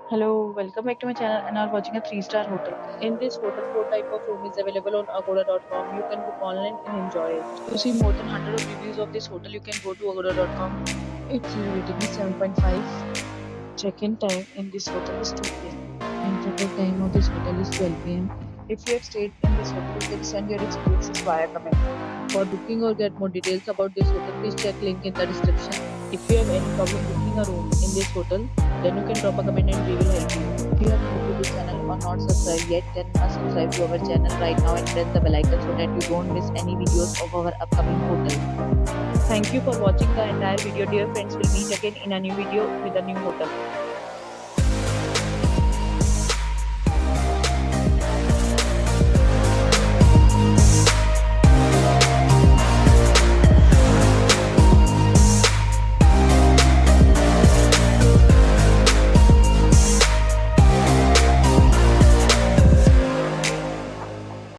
Hello, welcome back to my channel and are watching a 3-star hotel. In this hotel, 4 type of room is available on agoda.com. You can book online and enjoy it. To see more than 100 of reviews of this hotel, you can go to agoda.com. Its rating is 7.5. Check-in time in this hotel is 2 p.m. and check-out time of this hotel is 12 p.m. If you have stayed in this hotel, you can send your experiences via comment. For booking or get more details about this hotel, please check link in the description. If you have any problem booking a room in this hotel, then you can drop a comment and we will help you. If you are new to this channel or not subscribed yet, then must subscribe to our channel right now and press the bell icon so that you don't miss any videos of our upcoming hotel. Thank you for watching the entire video. Dear friends, we'll meet again in a new video with a new hotel.